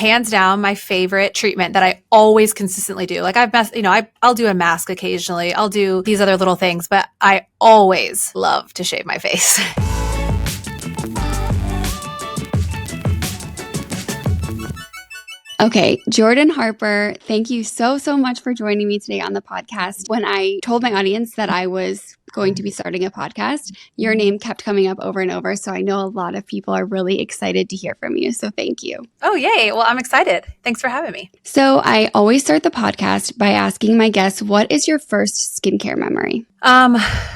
hands down my favorite treatment that I always consistently do. Like I'll do a mask occasionally. I'll do these other little things, but I always love to shave my face. Okay, Jordan Harper, thank you so much for joining me today on the podcast. When I told my audience that I was going to be starting a podcast, your name kept coming up over and over. So I know a lot of people are really excited to hear from you. So thank you. Oh, yay. Well, I'm excited. Thanks for having me. So I always start the podcast by asking my guests, what is your first skincare memory?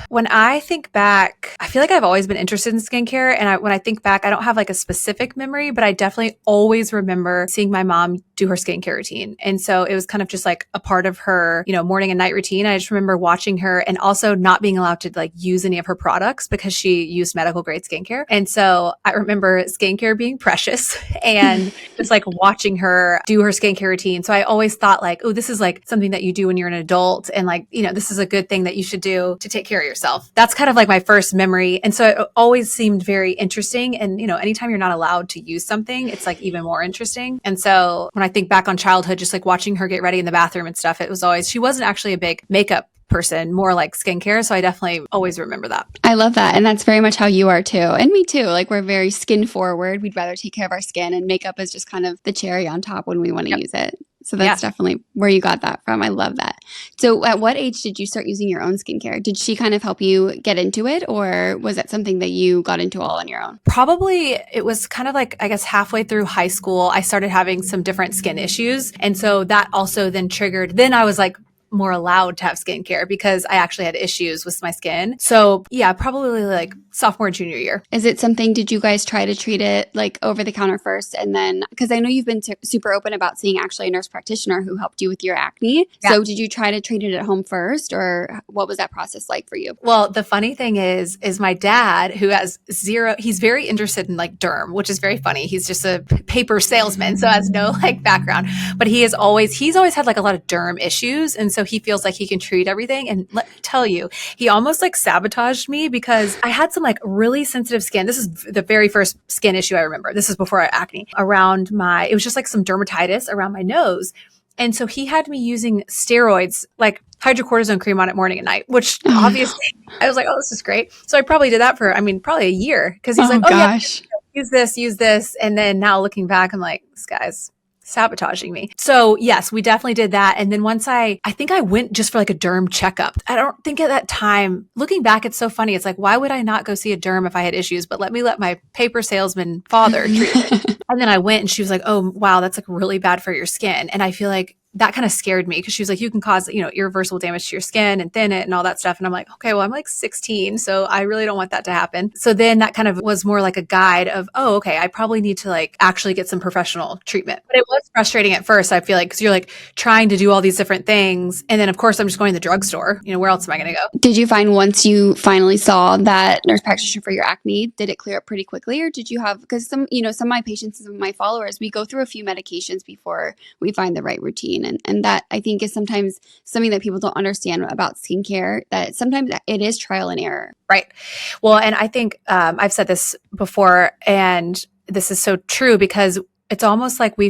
When I think back, I feel like I've always been interested in skincare. And when I think back, I don't have like a specific memory, but I definitely always remember seeing my mom do her skincare routine. And so it was kind of just like a part of her, morning and night routine. I just remember watching her and also not being allowed to like use any of her products because she used medical grade skincare. And so I remember skincare being precious and just like watching her do her skincare routine. So I always thought like, oh, this is like something that you do when you're an adult. And like, this is a good thing that you should do to take care of yourself. That's kind of like my first memory. And so it always seemed very interesting. And, anytime you're not allowed to use something, it's like even more interesting. And so when I think back on childhood, just like watching her get ready in the bathroom and stuff, it was always, she wasn't actually a big makeup person, more like skincare. So I definitely always remember that. I love that. And that's very much how you are too. And me too. Like we're very skin forward. We'd rather take care of our skin, and makeup is just kind of the cherry on top when we want to use it. So that's definitely where you got that from. I love that. So at what age did you start using your own skincare? Did she kind of help you get into it, or was it something that you got into all on your own? Probably it was kind of like, I guess, halfway through high school, I started having some different skin issues. And so that also then triggered, then I was like, more allowed to have skincare because I actually had issues with my skin. So yeah, probably like sophomore, junior year. Is it something, did you guys try to treat it like over the counter first? And then, because I know you've been super open about seeing actually a nurse practitioner who helped you with your acne. Yeah. So did you try to treat it at home first, or what was that process like for you? Well, the funny thing is my dad, who has he's very interested in like derm, which is very funny. He's just a paper salesman, so has no like background, but he's always had like a lot of derm issues. And so he feels like he can treat everything. And let me tell you, he almost like sabotaged me because I had some like really sensitive skin. This is the very first skin issue I remember. This is before I had acne. It was just like some dermatitis around my nose. And so he had me using steroids, like hydrocortisone cream on it morning and night, which obviously I was like, oh, this is great. So I probably did that for, probably a year, because he's gosh. Yeah, use this. And then now looking back, I'm like, this guy's sabotaging me. So yes, we definitely did that. And then once I think I went just for like a derm checkup. I don't think at that time, looking back, it's so funny. It's like, why would I not go see a derm if I had issues? But let my paper salesman father treat it. And then I went and she was like, oh, wow, that's like really bad for your skin. And I feel like that kind of scared me because she was like, you can cause, irreversible damage to your skin and thin it and all that stuff. And I'm like, okay, well, I'm like 16, so I really don't want that to happen. So then that kind of was more like a guide of, oh, okay, I probably need to like actually get some professional treatment. But it was frustrating at first, I feel like, because you're like trying to do all these different things. And then of course I'm just going to the drugstore. Where else am I going to go? Did you find once you finally saw that nurse practitioner for your acne, did it clear up pretty quickly? Or did you have, because some of my patients and some of my followers, we go through a few medications before we find the right routine. And that I think is sometimes something that people don't understand about skincare, that sometimes it is trial and error. Right. Well, and I think I've said this before, and this is so true because it's almost like we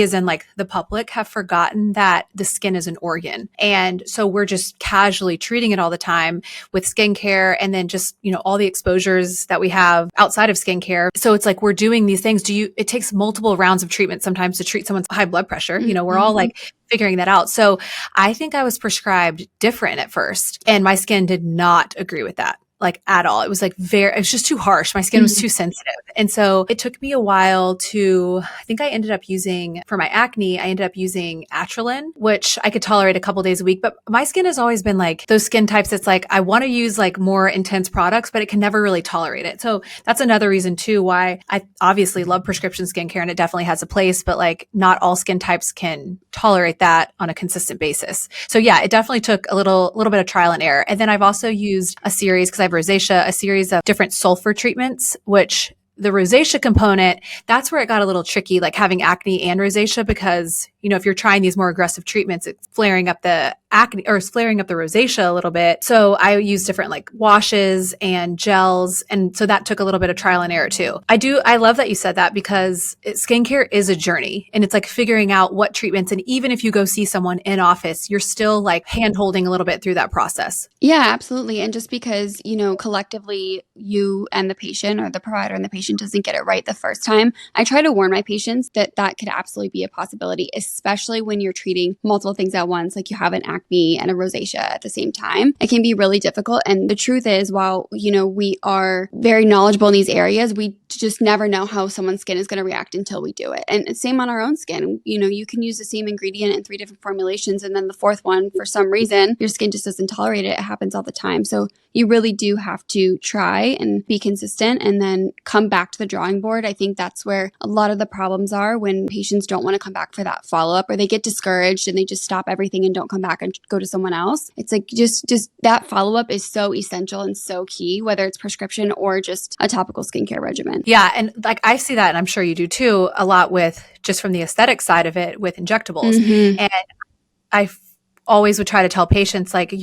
as in like the public have forgotten that the skin is an organ. And so we're just casually treating it all the time with skincare, and then just, all the exposures that we have outside of skincare. So it's like we're doing these things. It takes multiple rounds of treatment sometimes to treat someone's high blood pressure. We're all like figuring that out. So I think I was prescribed different at first, and my skin did not agree with that. Like at all. It was like it was just too harsh. My skin was too sensitive. And so it took me a while I think I ended up using, for my acne, Atrilin, which I could tolerate a couple days a week. But my skin has always been like those skin types. It's like, I want to use like more intense products, but it can never really tolerate it. So that's another reason too, why I obviously love prescription skincare, and it definitely has a place, but like not all skin types can tolerate that on a consistent basis. So yeah, it definitely took a little bit of trial and error. And then I've also used a series, because I have rosacea, a series of different sulfur treatments, which the rosacea component, that's where it got a little tricky, like having acne and rosacea, because if you're trying these more aggressive treatments, it's flaring up the acne or flaring up the rosacea a little bit. So I use different like washes and gels. And so that took a little bit of trial and error too. I love that you said that because skincare is a journey and it's like figuring out what treatments. And even if you go see someone in office, you're still like hand holding a little bit through that process. Yeah, absolutely. And just because, collectively you and the patient or the provider and the patient doesn't get it right the first time, I try to warn my patients that that could absolutely be a possibility, especially when you're treating multiple things at once, like you have an acne and a rosacea at the same time. It can be really difficult. And the truth is, while, we are very knowledgeable in these areas, we just never know how someone's skin is going to react until we do it. And same on our own skin. You can use the same ingredient in 3 different formulations. And then the fourth one, for some reason, your skin just doesn't tolerate it. It happens all the time. So you really do have to try and be consistent and then come back to the drawing board. I think that's where a lot of the problems are when patients don't want to come back for that follow-up, or they get discouraged and they just stop everything and don't come back and go to someone else. It's like just that follow-up is so essential and so key, whether it's prescription or just a topical skincare regimen. Yeah. And like I see that, and I'm sure you do too, a lot with just from the aesthetic side of it with injectables. Mm-hmm. And I always would try to tell patients, like,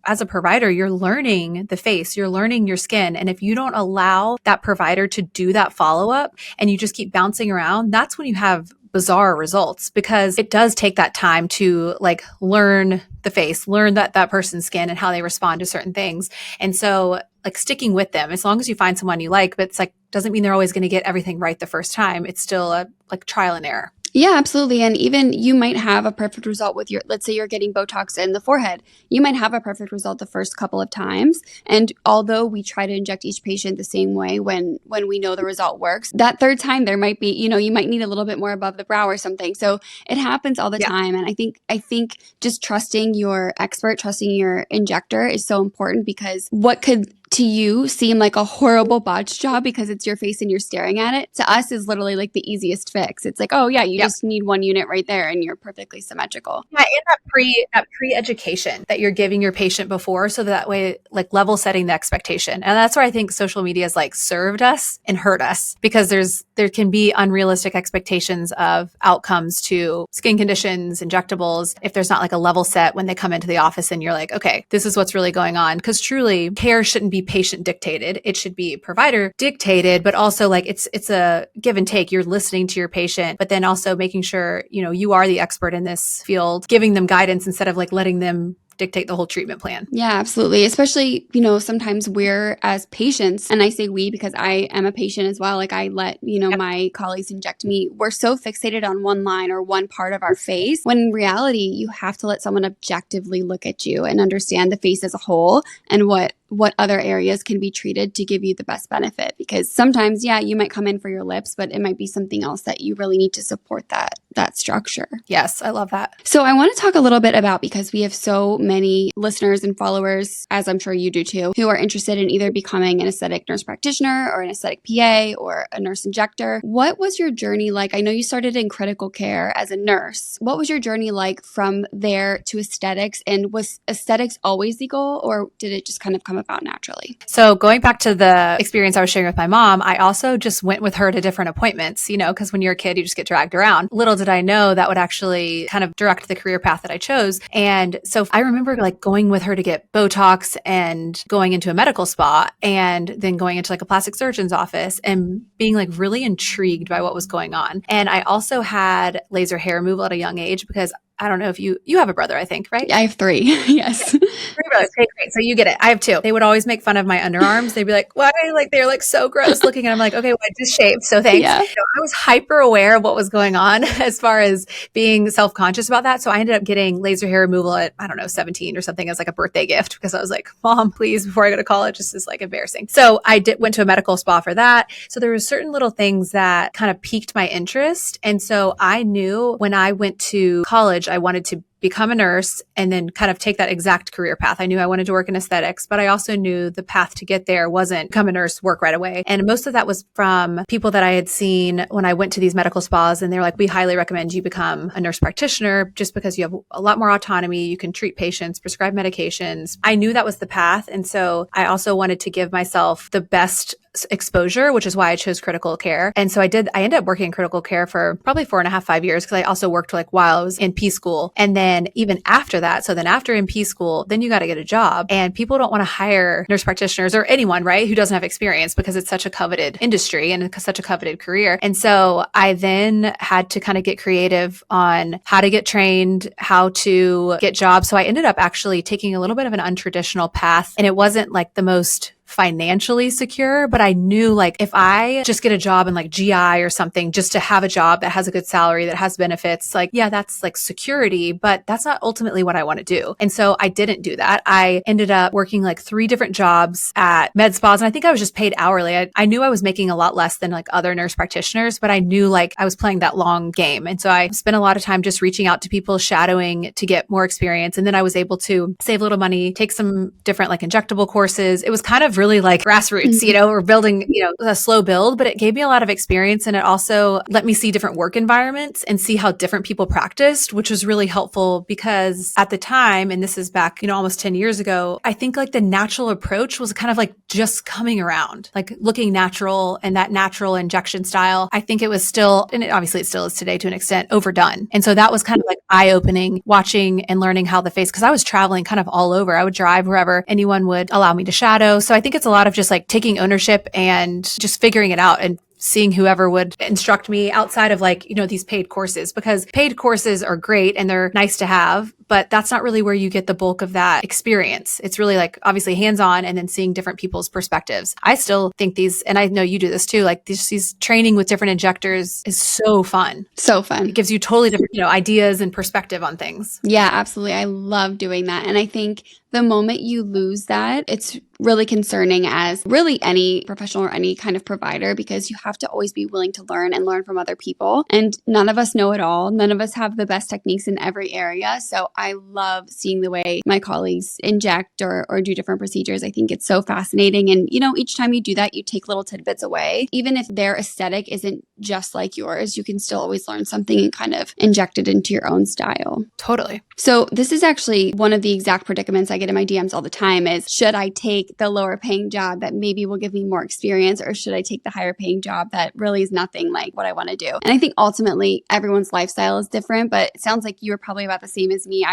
as a provider, you're learning the face, you're learning your skin. And if you don't allow that provider to do that follow-up and you just keep bouncing around, that's when you have bizarre results, because it does take that time to like learn the face, learn that person's skin and how they respond to certain things. And so like sticking with them, as long as you find someone you like, but it's like, doesn't mean they're always going to get everything right the first time. It's still a like trial and error. Yeah, absolutely. And even you might have a perfect result with let's say you're getting Botox in the forehead. You might have a perfect result the first couple of times. And although we try to inject each patient the same way when we know the result works, that third time there might be, you might need a little bit more above the brow or something. So it happens all the time. And I think just trusting your expert, trusting your injector is so important, because what could to you seem like a horrible botch job because it's your face and you're staring at it, to us is literally like the easiest fix. It's like, oh yeah, you just need one unit right there and you're perfectly symmetrical. Yeah, and that pre-education that you're giving your patient before, so that way like level setting the expectation. And that's where I think social media has like served us and hurt us, because there can be unrealistic expectations of outcomes to skin conditions, injectables, if there's not like a level set when they come into the office and you're like, okay, this is what's really going on. Because truly care shouldn't be patient dictated. It should be provider dictated, but also like it's a give and take. You're listening to your patient, but then also making sure, you are the expert in this field, giving them guidance instead of like letting them dictate the whole treatment plan. Yeah, absolutely. Especially, sometimes we're as patients, and I say we because I am a patient as well. Like I let, my colleagues inject me. We're so fixated on one line or one part of our face, when in reality, you have to let someone objectively look at you and understand the face as a whole and what other areas can be treated to give you the best benefit. Because sometimes, you might come in for your lips, but it might be something else that you really need to support that structure. Yes, I love that. So I want to talk a little bit about, because we have so many listeners and followers, as I'm sure you do too, who are interested in either becoming an aesthetic nurse practitioner or an aesthetic PA or a nurse injector. What was your journey like? I know you started in critical care as a nurse. What was your journey like from there to aesthetics? And was aesthetics always the goal, or did it just kind of come about naturally? So going back to the experience I was sharing with my mom, I also just went with her to different appointments, because when you're a kid, you just get dragged around. Little did I know that would actually kind of direct the career path that I chose. And so I remember like going with her to get Botox and going into a medical spa and then going into like a plastic surgeon's office and being like really intrigued by what was going on. And I also had laser hair removal at a young age, because I don't know if you have a brother, I think, right? I have 3. Yes. 3 brothers. Okay, great. So you get it. I have 2. They would always make fun of my underarms. They'd be like, why? Like, they're like so gross looking. And I'm like, okay, well, I just shaved. So thanks. Yeah. I was hyper aware of what was going on as far as being self-conscious about that. So I ended up getting laser hair removal at, 17 or something, as like a birthday gift, because I was like, Mom, please, before I go to college, this is like embarrassing. So I went to a medical spa for that. So there were certain little things that kind of piqued my interest. And so I knew when I went to college, I wanted to become a nurse and then kind of take that exact career path. I knew I wanted to work in aesthetics, but I also knew the path to get there wasn't become a nurse, work right away. And most of that was from people that I had seen when I went to these medical spas, and they're like, we highly recommend you become a nurse practitioner just because you have a lot more autonomy. You can treat patients, prescribe medications. I knew that was the path. And so I also wanted to give myself the best exposure, which is why I chose critical care. And so I ended up working in critical care for probably 4.5, 5 years, because I also worked like while I was in P school. And then even after that, so then after in P school, then you got to get a job, and people don't want to hire nurse practitioners or anyone, right, who doesn't have experience, because it's such a coveted industry and it's such a coveted career. And so I then had to kind of get creative on how to get trained, how to get jobs. So I ended up actually taking a little bit of an untraditional path, and it wasn't like the most financially secure, but I knew like if I just get a job in like GI or something, just to have a job that has a good salary, that has benefits, like, yeah, that's like security, but that's not ultimately what I want to do. And so I didn't do that. I ended up working like 3 different jobs at med spas, and I think I was just paid hourly. I knew I was making a lot less than like other nurse practitioners, but I knew like I was playing that long game. And so I spent a lot of time just reaching out to people, shadowing to get more experience. And then I was able to save a little money, take some different like injectable courses. It was kind of really like grassroots, or building, a slow build, but it gave me a lot of experience, and it also let me see different work environments and see how different people practiced, which was really helpful because at the time, and this is back, almost 10 years ago, I think like the natural approach was kind of like just coming around, like looking natural, and that natural injection style. I think it was still, and obviously it still is today to an extent, overdone. And so that was kind of like eye-opening, watching and learning how the face, because I was traveling kind of all over. I would drive wherever anyone would allow me to shadow. So I think it's a lot of just like taking ownership and just figuring it out and seeing whoever would instruct me outside of like, these paid courses, because paid courses are great and they're nice to have, but that's not really where you get the bulk of that experience. It's really like obviously hands-on and then seeing different people's perspectives. I still think these, and I know you do this too, like these training with different injectors is so fun. So fun. It gives you totally different, ideas and perspective on things. Yeah, absolutely. I love doing that. And I think the moment you lose that, it's really concerning as really any professional or any kind of provider, because you have to always be willing to learn and learn from other people. And none of us know it all. None of us have the best techniques in every area. So I love seeing the way my colleagues inject or do different procedures. I think it's so fascinating. And, each time you do that, you take little tidbits away. Even if their aesthetic isn't just like yours, you can still always learn something and kind of inject it into your own style. Totally. So this is actually one of the exact predicaments I get in my DMs all the time is, should I take the lower paying job that maybe will give me more experience, or should I take the higher paying job that really is nothing like what I want to do? And I think ultimately everyone's lifestyle is different, but it sounds like you were probably about the same as me.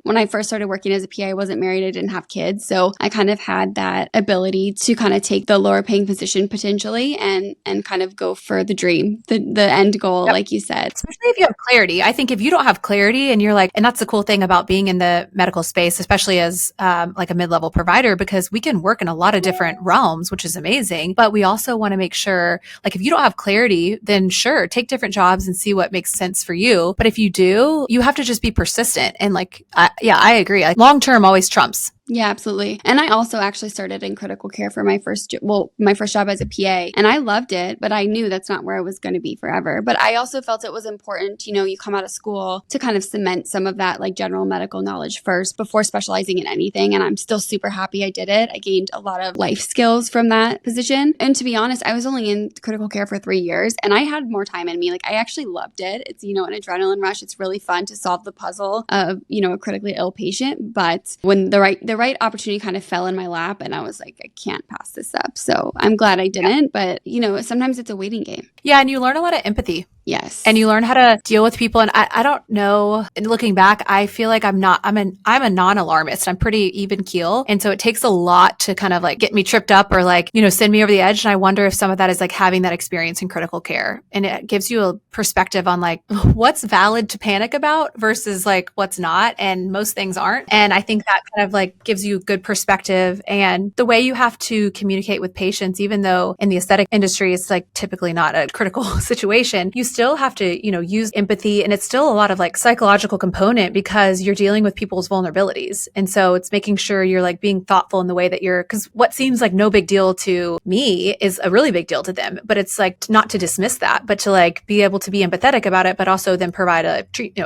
When I first started working as a PA, I wasn't married, I didn't have kids. So I kind of had that ability to kind of take the lower paying position potentially and kind of go for the dream, the end goal, yep. Like you said. Especially if you have clarity. I think if you don't have clarity and you're like, and that's the cool thing about being in the medical space, especially as like a mid-level provider, because we can work in a lot of different realms, which is amazing. But we also want to make sure, like if you don't have clarity, then sure, take different jobs and see what makes sense for you. But if you do, you have to just be persistent. And like, I agree. Like long-term always trumps. Yeah, absolutely. And I also actually started in critical care for my first job as a PA, and I loved it, but I knew that's not where I was going to be forever. But I also felt it was important, you come out of school to kind of cement some of that like general medical knowledge first before specializing in anything. And I'm still super happy I did it. I gained a lot of life skills from that position. And to be honest, I was only in critical care for 3 years and I had more time in me. Like I actually loved it. It's, an adrenaline rush. It's really fun to solve the puzzle of, a critically ill patient. But when the right opportunity kind of fell in my lap and I was like, I can't pass this up. So I'm glad I didn't, but sometimes it's a waiting game. Yeah. And you learn a lot of empathy. Yes. And you learn how to deal with people. And I don't know, and looking back, I feel like I'm a non-alarmist. I'm pretty even keel. And so it takes a lot to kind of like get me tripped up or like, send me over the edge. And I wonder if some of that is like having that experience in critical care. And it gives you a perspective on like what's valid to panic about versus like what's not. And most things aren't. And I think that kind of like gives you good perspective and the way you have to communicate with patients, even though in the aesthetic industry, it's like typically not a critical situation. You still have to, use empathy, and it's still a lot of like psychological component because you're dealing with people's vulnerabilities. And so it's making sure you're like being thoughtful in the way that because what seems like no big deal to me is a really big deal to them. But it's like not to dismiss that, but to like be able to be empathetic about it, but also then provide a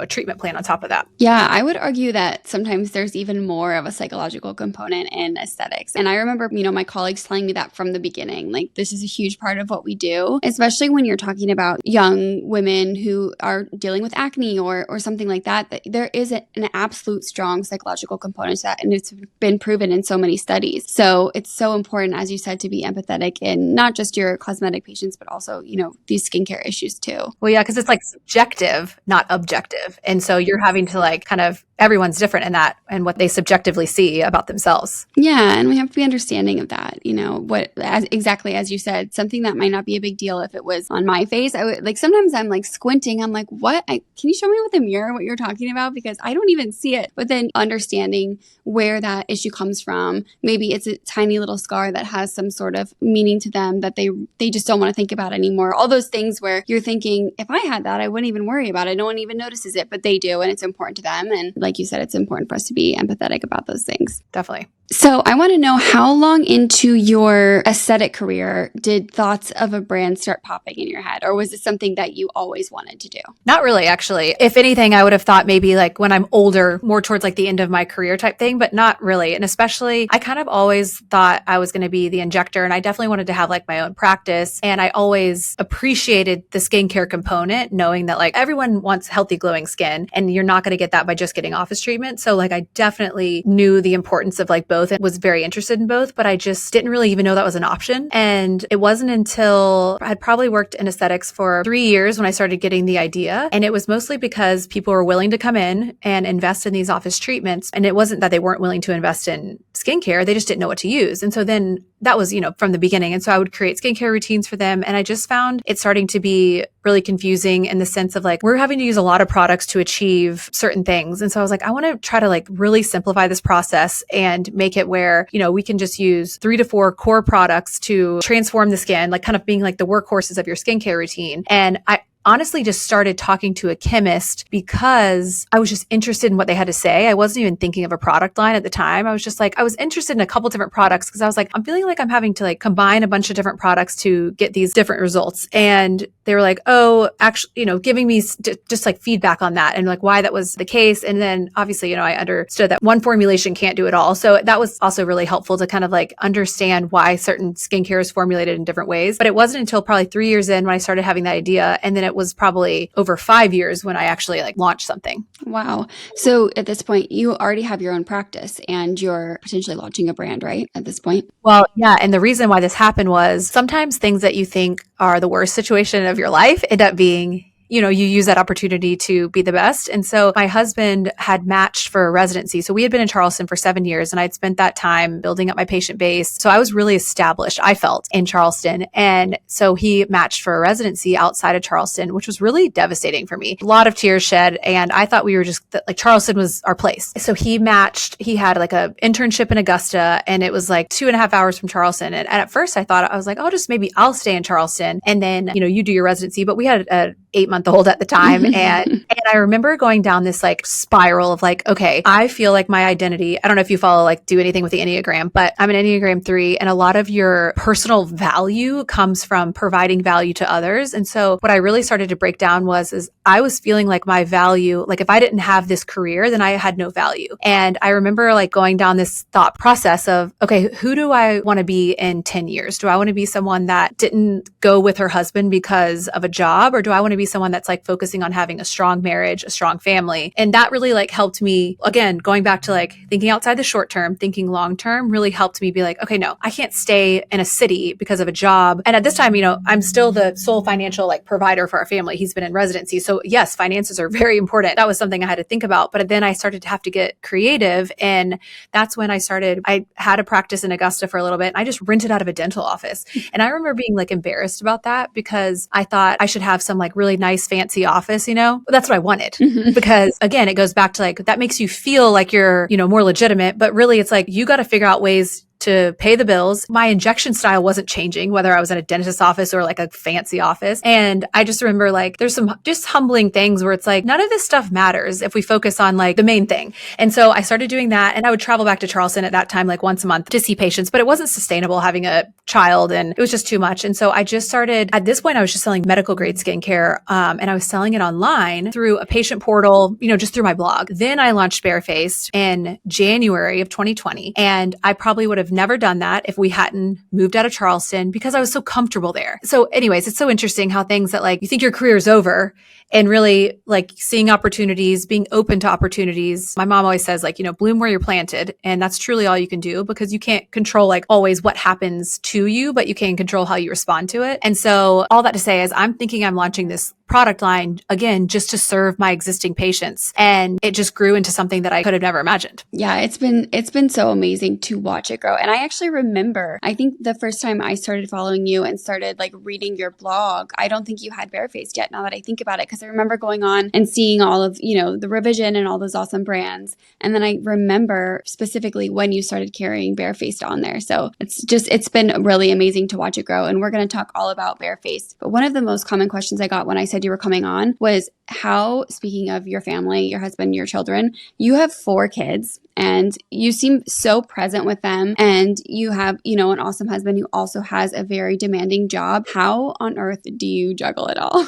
treatment plan on top of that. Yeah, I would argue that sometimes there's even more of a psychological component in aesthetics. And I remember, my colleagues telling me that from the beginning, like this is a huge part of what we do, especially when you're talking about young helping women who are dealing with acne or something like that, that there is an absolute strong psychological component to that. And it's been proven in so many studies. So it's so important, as you said, to be empathetic in not just your cosmetic patients, but also, these skincare issues too. Well, yeah, because it's like subjective, not objective. And so you're having to like kind of, everyone's different in that and what they subjectively see about themselves. Yeah. And we have to be understanding of that, exactly as you said, something that might not be a big deal if it was on my face. I would like, sometimes I'm like squinting. I'm like, what? Can you show me with a mirror what you're talking about? Because I don't even see it. But then understanding where that issue comes from, maybe it's a tiny little scar that has some sort of meaning to them that they just don't want to think about anymore. All those things where you're thinking, if I had that, I wouldn't even worry about it. No one even notices it, but they do. And it's important to them. And like you said, it's important for us to be empathetic about those things. Definitely. So I want to know, how long into your aesthetic career did thoughts of a brand start popping in your head? Or was it something that you always wanted to do? Not really, actually. If anything, I would have thought maybe like when I'm older, more towards like the end of my career type thing, but not really. And especially, I kind of always thought I was going to be the injector, and I definitely wanted to have like my own practice. And I always appreciated the skincare component, knowing that like everyone wants healthy, glowing skin, and you're not going to get that by just getting office treatment. So like I definitely knew the importance of like both and was very interested in both, but I just didn't really even know that was an option. And it wasn't until I had probably worked in aesthetics for 3 years when I started getting the idea. And it was mostly because people were willing to come in and invest in these office treatments. And it wasn't that they weren't willing to invest in skincare, they just didn't know what to use. And so then that was, from the beginning. And so I would create skincare routines for them. And I just found it starting to be really confusing in the sense of like, we're having to use a lot of products to achieve certain things. And so I was like, I want to try to like really simplify this process and make it where, we can just use 3 to 4 core products to transform the skin, like kind of being like the workhorses of your skincare routine. And I honestly just started talking to a chemist because I was just interested in what they had to say. I wasn't even thinking of a product line at the time. I was just like, I was interested in a couple different products because I was like, I'm feeling like I'm having to like combine a bunch of different products to get these different results. And they were like, oh, actually, giving me just like feedback on that and like why that was the case. And then obviously, I understood that one formulation can't do it all. So that was also really helpful to kind of like understand why certain skincare is formulated in different ways. But it wasn't until probably 3 years in when I started having that idea. And then it was probably over 5 years when I actually like launched something. Wow. So at this point, you already have your own practice and you're potentially launching a brand, right? At this point? Well, yeah. And the reason why this happened was sometimes things that you think are the worst situation of your life end up being, you use that opportunity to be the best. And so my husband had matched for a residency. So we had been in Charleston for 7 years and I'd spent that time building up my patient base. So I was really established, I felt, in Charleston. And so he matched for a residency outside of Charleston, which was really devastating for me. A lot of tears shed. And I thought we were just like Charleston was our place. So he matched, he had like a internship in Augusta and it was like 2.5 hours from Charleston. And at first I was like, oh, just maybe I'll stay in Charleston and then, you do your residency. But we had a 8-month-old at the time. And I remember going down this like spiral of like, okay, I feel like my identity, I don't know if you do anything with the Enneagram, but I'm an Enneagram 3 and a lot of your personal value comes from providing value to others. And so what I really started to break down is I was feeling like my value, like if I didn't have this career, then I had no value. And I remember like going down this thought process of, okay, who do I want to be in 10 years? Do I want to be someone that didn't go with her husband because of a job? Or do I want to be someone that's like focusing on having a strong marriage, a strong family? And that really like helped me, again, going back to like thinking outside the short term, thinking long term really helped me be like, okay, no, I can't stay in a city because of a job. And at this time, I'm still the sole financial like provider for our family. He's been in residency. So yes, finances are very important. That was something I had to think about. But then I started to have to get creative. And that's when I had a practice in Augusta for a little bit. And I just rented out of a dental office. And I remember being like embarrassed about that because I thought I should have some like really nice, fancy office, that's what I wanted. Because again, it goes back to like, that makes you feel like you're, more legitimate, but really it's like, you got to figure out ways to pay the bills. My injection style wasn't changing, whether I was in a dentist's office or like a fancy office. And I just remember like, there's some just humbling things where it's like, none of this stuff matters if we focus on like the main thing. And so I started doing that. And I would travel back to Charleston at that time, like once a month to see patients, but it wasn't sustainable having a child and it was just too much. And so I just started, at this point, I was just selling medical grade skincare. And I was selling it online through a patient portal, just through my blog. Then I launched Barefaced in January of 2020. And I probably would have have never done that if we hadn't moved out of Charleston because I was so comfortable there. So anyways, it's so interesting how things that like you think your career is over and really like seeing opportunities, being open to opportunities. My mom always says like, bloom where you're planted. And that's truly all you can do because you can't control like always what happens to you, but you can control how you respond to it. And so all that to say is I'm thinking I'm launching this product line again, just to serve my existing patients. And it just grew into something that I could have never imagined. Yeah, it's been so amazing to watch it grow. And I actually remember, I think the first time I started following you and started like reading your blog, I don't think you had Barefaced yet now that I think about it. Cause I remember going on and seeing all of, the revision and all those awesome brands. And then I remember specifically when you started carrying Barefaced on there. So it's been really amazing to watch it grow. And we're going to talk all about Barefaced. But one of the most common questions I got when I said you were coming on was how, speaking of your family, your husband, your children, you have 4 kids and you seem so present with them and you have, an awesome husband who also has a very demanding job. How on earth do you juggle it all?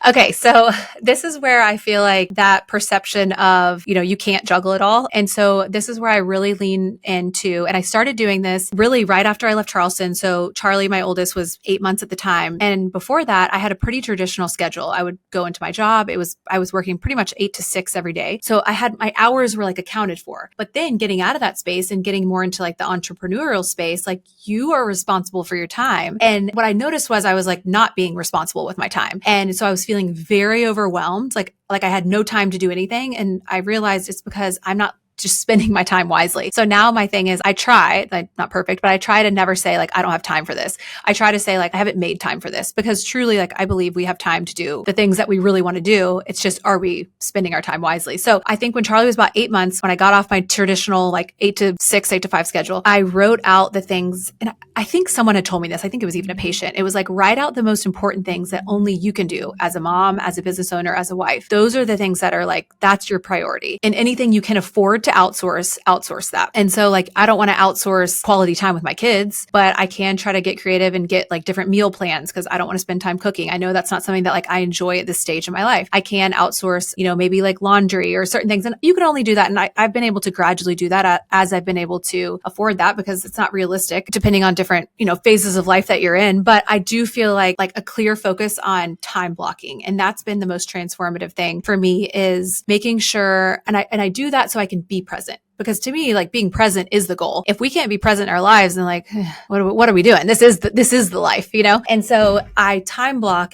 Okay, so this is where I feel like that perception of, you can't juggle it all. And so this is where I really lean into, and I started doing this really right after I left Charleston. So Charlie, my oldest, was 8 months at the time. And before that, I had a pretty traditional schedule. I would go into my job. I was working pretty much 8 to 6 every day. So I had my hours were like accounted for. But then getting out of that space and getting more into like the entrepreneurial space, like you are responsible for your time. And what I noticed was I was like not being responsible with my time. And so I was feeling very overwhelmed, like I had no time to do anything. And I realized it's because I'm not just spending my time wisely. So now my thing is I try, like not perfect, but I try to never say like, I don't have time for this. I try to say like, I haven't made time for this because truly like, I believe we have time to do the things that we really want to do. It's just, are we spending our time wisely? So I think when Charlie was about 8 months, when I got off my traditional like 8 to 6, 8 to 5 schedule, I wrote out the things. And I think someone had told me this. I think it was even a patient. It was like, write out the most important things that only you can do as a mom, as a business owner, as a wife. Those are the things that are like, that's your priority. And anything you can afford to outsource that. And so like, I don't want to outsource quality time with my kids, but I can try to get creative and get like different meal plans because I don't want to spend time cooking. I know that's not something that like I enjoy at this stage of my life. I can outsource, maybe like laundry or certain things. And you can only do that. And I've been able to gradually do that as I've been able to afford that because it's not realistic depending on different, phases of life that you're in. But I do feel like a clear focus on time blocking. And that's been the most transformative thing for me is making sure, and I do that so I can be present. Because to me, like being present is the goal. If we can't be present in our lives, then like, what are we doing? This is the life, And so I time block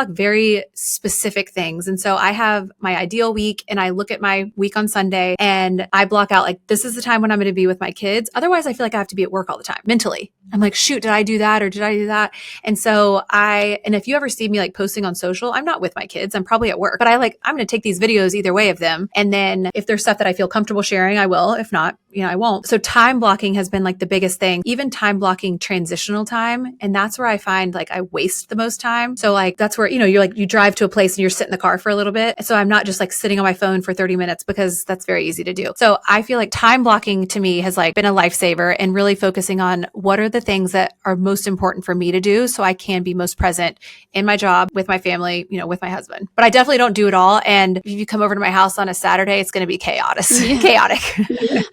very specific things. And so I have my ideal week and I look at my week on Sunday and I block out like, this is the time when I'm going to be with my kids. Otherwise I feel like I have to be at work all the time mentally. I'm like, shoot, did I do that? Or did I do that? And so and if you ever see me like posting on social, I'm not with my kids. I'm probably at work, but I'm going to take these videos either way of them. And then if there's stuff that I feel comfortable sharing, I will. If not, I won't. So time blocking has been like the biggest thing, even time blocking transitional time. And that's where I find like I waste the most time. So like, that's where, you drive to a place and you're sitting in the car for a little bit. So I'm not just like sitting on my phone for 30 minutes because that's very easy to do. So I feel like time blocking to me has like been a lifesaver and really focusing on what are the things that are most important for me to do so I can be most present in my job, with my family, with my husband. But I definitely don't do it all. And if you come over to my house on a Saturday, it's going to be chaotic.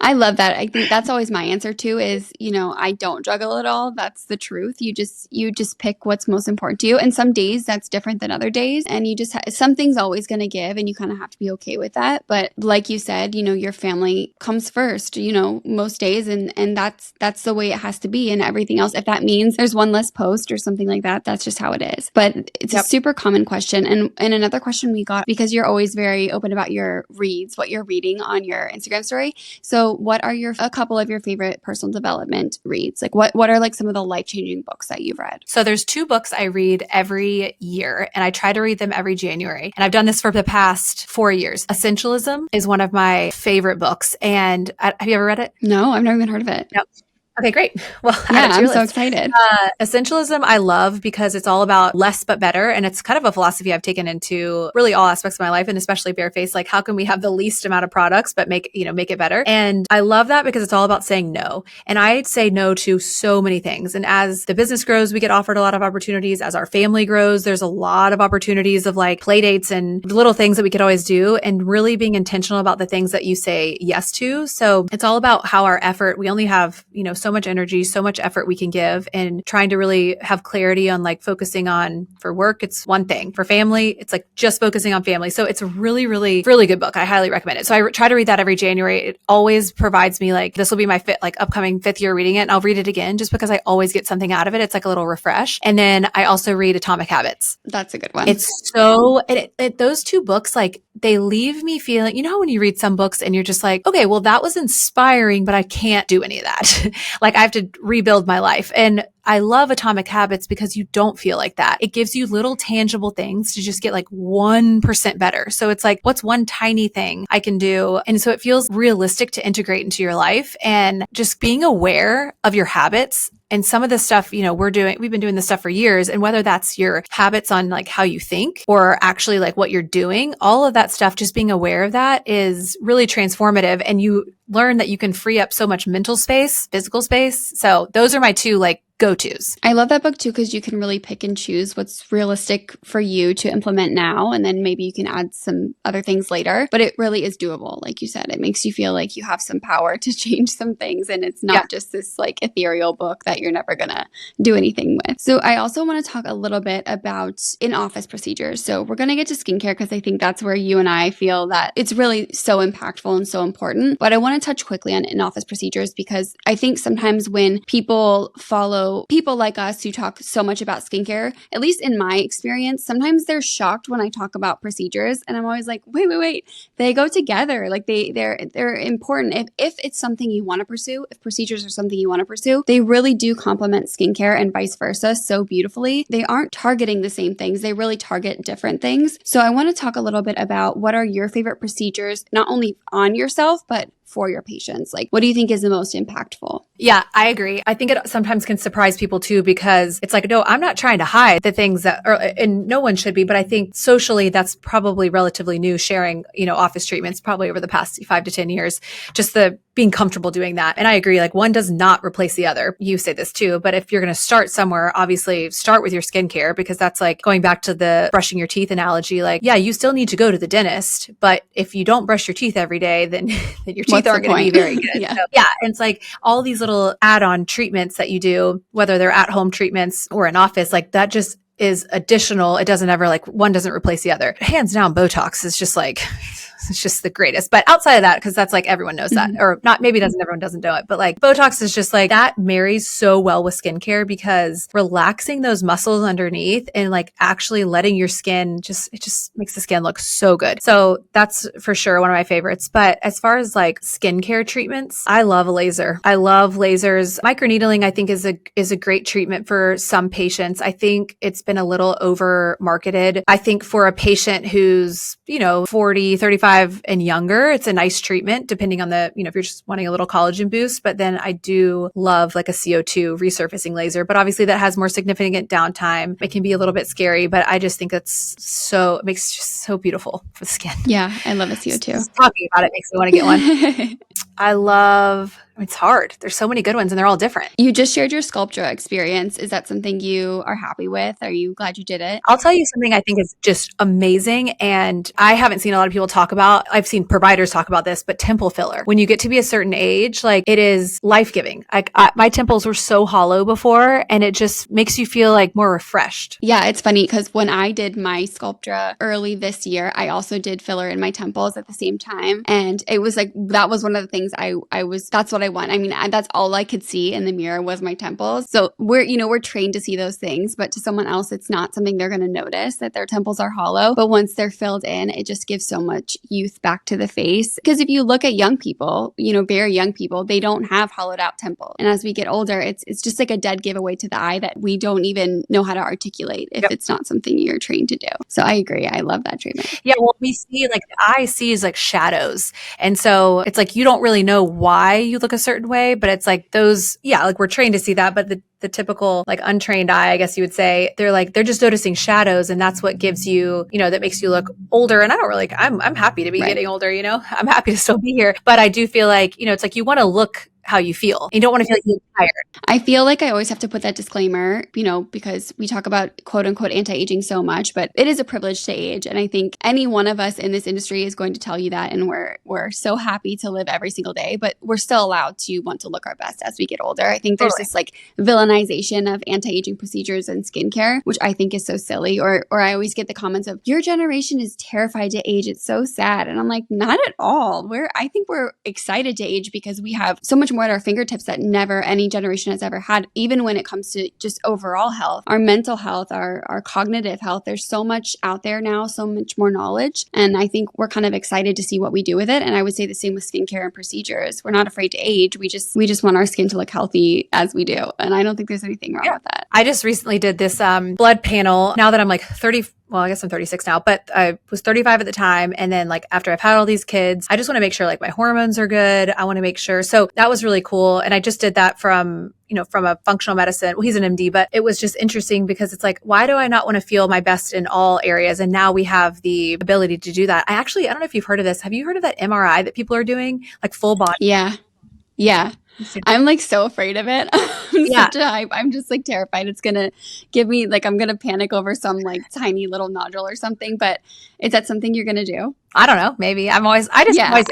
I love that. I think that's always my answer too is, I don't juggle it all. That's the truth. You just pick what's most important to you. And some days that's different than other days. And you just, something's always going to give and you kind of have to be okay with that. But like you said, your family comes first, most days. And that's the way it has to be and everything else. If that means there's one less post or something like that, that's just how it is. But it's a super common question. And another question we got, because you're always very open about your reads, what you're reading on your Instagram story. So what are a couple of your favorite personal development reads? Like what are like some of the life-changing books that you've read? So there's 2 books I read every year and I try to read them every January. And I've done this for the past 4 years. Essentialism is one of my favorite books. And have you ever read it? No, I've never even heard of it. Yep. Okay, great. Well, add Yeah, it to I'm your so list. excited. Essentialism, I love because it's all about less but better. And it's kind of a philosophy I've taken into really all aspects of my life and especially Barefaced. Like, how can we have the least amount of products, but make it better? And I love that because it's all about saying no. And I say no to so many things. And as the business grows, we get offered a lot of opportunities. As our family grows, there's a lot of opportunities of like play dates and little things that we could always do and really being intentional about the things that you say yes to. So it's all about how our effort, we only have, so much energy, so much effort we can give and trying to really have clarity on like focusing on for work. It's one thing for family. It's like just focusing on family. So it's a really, really, really good book. I highly recommend it. So I try to read that every January. It always provides me like, this will be my upcoming fifth year reading it. And I'll read it again just because I always get something out of it. It's like a little refresh. And then I also read Atomic Habits. That's a good one. It's so, those two books, like they leave me feeling, how, when you read some books and you're just like, okay, well, that was inspiring, but I can't do any of that. Like I have to rebuild my life. And I love Atomic Habits because you don't feel like that. It gives you little tangible things to just get like 1% better. So it's like, what's one tiny thing I can do? And so it feels realistic to integrate into your life and just being aware of your habits. And some of the stuff, we've been doing this stuff for years. And whether that's your habits on like how you think or actually like what you're doing, all of that stuff, just being aware of that is really transformative. And you learn that you can free up so much mental space, physical space. So those are my two like go-tos. I love that book too, because you can really pick and choose what's realistic for you to implement now. And then maybe you can add some other things later, but it really is doable. Like you said, it makes you feel like you have some power to change some things. And it's not just this like ethereal book that you're never going to do anything with. So I also want to talk a little bit about in-office procedures. So we're going to get to skincare because I think that's where you and I feel that it's really so impactful and so important. But I want to touch quickly on in-office procedures because I think sometimes when people follow people like us who talk so much about skincare, at least in my experience, sometimes they're shocked when I talk about procedures. And I'm always like, wait. They go together. Like they're important. If it's something you want to pursue, if procedures are something you want to pursue, they really do complement skincare and vice versa so beautifully. They aren't targeting the same things. They really target different things. So I want to talk a little bit about what are your favorite procedures, not only on yourself, but for your patients. Like, what do you think is the most impactful? Yeah, I agree. I think it sometimes can surprise people too, because it's like, no, I'm not trying to hide the things that are, and no one should be, but I think socially that's probably relatively new, sharing, office treatments probably over the past 5 to 10 years, just the being comfortable doing that. And I agree, like one does not replace the other. You say this too, but if you're going to start somewhere, obviously start with your skincare, because that's like going back to the brushing your teeth analogy. Like, yeah, you still need to go to the dentist, but if you don't brush your teeth every day, then your teeth aren't going to be very good. Yeah. So, yeah. And it's like all these little add-on treatments that you do, whether they're at-home treatments or in office, like that just is additional. It doesn't ever like one doesn't replace the other. Hands down, Botox is just like, it's just the greatest. But outside of that, because that's like everyone knows that, or not, maybe everyone doesn't know it, but like Botox is just like that marries so well with skincare because relaxing those muscles underneath and like actually letting your skin it just makes the skin look so good. So that's for sure one of my favorites. But as far as like skincare treatments, I love a laser. I love lasers. Microneedling, I think is a great treatment for some patients. I think it's been a little over marketed. I think for a patient who's, 40, 35 and younger, it's a nice treatment depending on the, if you're just wanting a little collagen boost. But then I do love like a CO2 resurfacing laser, but obviously that has more significant downtime. It can be a little bit scary, but I just think it makes it just so beautiful for the skin. Yeah, I love a CO2. Just talking about it makes me want to get one. It's hard. There's so many good ones and they're all different. You just shared your Sculptra experience. Is that something you are happy with? Are you glad you did it? I'll tell you something I think is just amazing. And I haven't seen a lot of people talk about, I've seen providers talk about this, but temple filler. When you get to be a certain age, like it is life-giving. My temples were so hollow before and it just makes you feel like more refreshed. Yeah, it's funny because when I did my Sculptra early this year, I also did filler in my temples at the same time. And it was like, that was one of the things that's what I want. I mean, that's all I could see in the mirror was my temples. So we're trained to see those things, but to someone else, it's not something they're going to notice that their temples are hollow. But once they're filled in, it just gives so much youth back to the face. Because if you look at young people, very young people, they don't have hollowed out temples. And as we get older, it's just like a dead giveaway to the eye that we don't even know how to articulate if it's not something you're trained to do. So I agree. I love that treatment. Yeah. Well, we see like the eye sees like shadows. And so it's like, you don't really really know why you look a certain way, but it's like those, yeah, like we're trained to see that, but the typical like untrained eye, I guess you would say, they're just noticing shadows, and that's what gives you, that makes you look older. And I don't really, I'm happy to be Right. getting older, I'm happy to still be here, but I do feel like, it's like you want to look how you feel. You don't want to feel like you're tired. I feel like I always have to put that disclaimer, because we talk about quote unquote anti-aging so much, but it is a privilege to age. And I think any one of us in this industry is going to tell you that. And we're so happy to live every single day, but we're still allowed to want to look our best as we get older. I think there's this like villainization of anti-aging procedures and skincare, which I think is so silly. Or I always get the comments of, your generation is terrified to age. It's so sad. And I'm like, not at all. I think we're excited to age because we have so much more at our fingertips that never any generation has ever had, even when it comes to just overall health, our mental health, our cognitive health. There's so much out there now, so much more knowledge. And I think we're kind of excited to see what we do with it. And I would say the same with skincare and procedures. We're not afraid to age. We just want our skin to look healthy as we do. And I don't think there's anything wrong with that. I just recently did this blood panel. Now that I'm like 30, well, I guess I'm 36 now, but I was 35 at the time. And then like after I've had all these kids, I just want to make sure like my hormones are good. I want to make sure. So that was really cool. And I just did that from a functional medicine. Well, he's an MD, but it was just interesting because it's like, why do I not want to feel my best in all areas? And now we have the ability to do that. I don't know if you've heard of this. Have you heard of that MRI that people are doing, like full body? Yeah. I'm like so afraid of it. I'm just like terrified. It's going to give me like, I'm going to panic over some like tiny little nodule or something, but is that something you're going to do? I don't know. Maybe I'm always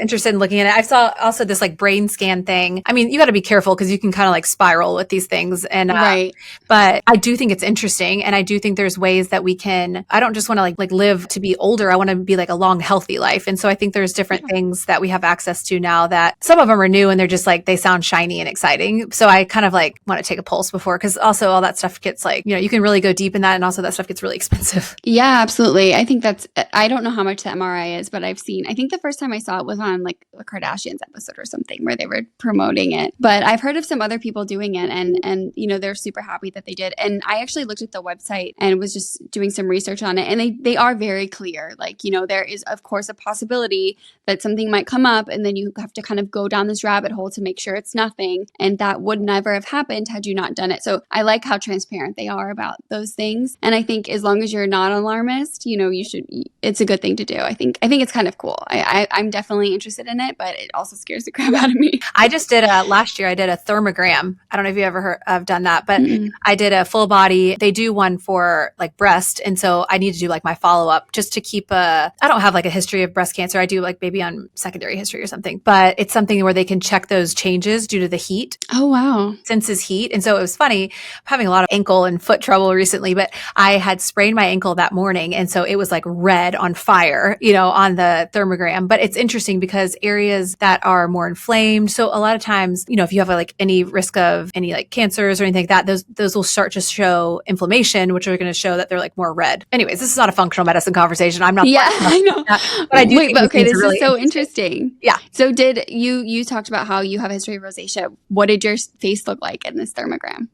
interested in looking at it. I saw also this like brain scan thing. I mean, you got to be careful because you can kind of like spiral with these things. And, right. But I do think it's interesting. And I do think there's ways that we can, I don't just want to like live to be older. I want to be like a long, healthy life. And so I think there's different things that we have access to now that some of them are new and they're just like, they sound shiny and exciting. So I kind of like want to take a pulse before, because also all that stuff gets like, you can really go deep in that. And also that stuff gets really expensive. Yeah, absolutely. I think I don't know how much the MRI is, but I think the first time I saw it was on like a Kardashians episode or something where they were promoting it. But I've heard of some other people doing it and they're super happy that they did. And I actually looked at the website and was just doing some research on it. And they are very clear. Like, there is of course a possibility that something might come up and then you have to kind of go down this rabbit hole to make sure it's nothing. And that would never have happened had you not done it. So I like how transparent they are about those things. And I think as long as you're not alarmist, it's a good thing to do. I think it's kind of cool. I'm definitely interested in it, but it also scares the crap out of me. I just did last year, I did a thermogram. I don't know if you ever have done that, but I did a full body. They do one for like breast. And so I need to do like my follow-up just to keep I don't have like a history of breast cancer. I do like maybe on secondary history or something, but it's something where they can check those changes due to the heat. Oh, wow. Senses heat. And so it was funny. I'm having a lot of ankle and foot trouble recently, but I had sprained my ankle that morning. And so it was like red on fire, on the thermogram. But it's interesting because areas that are more inflamed. So a lot of times, if you have like any risk of any like cancers or anything like that, those will start to show inflammation, which are going to show that they're like more red. Anyways, this is not a functional medicine conversation. I'm not. Yeah, I know. That, but I do. Okay, this is so interesting. Yeah. So did you talked about how you have a history of rosacea. What did your face look like in this thermogram?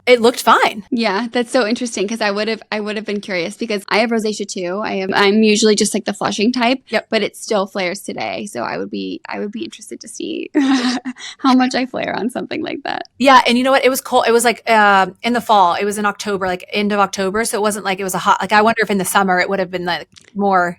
It looked fine. Yeah, that's so interesting because I would have been curious because I have rosacea too. I'm usually just like the flushing type, but it still flares today. So I would be interested to see how much I flare on something like that. Yeah, and you know what? It was cold. It was like in the fall. It was in October, like end of October. So it wasn't like it was a hot. Like I wonder if in the summer it would have been like more.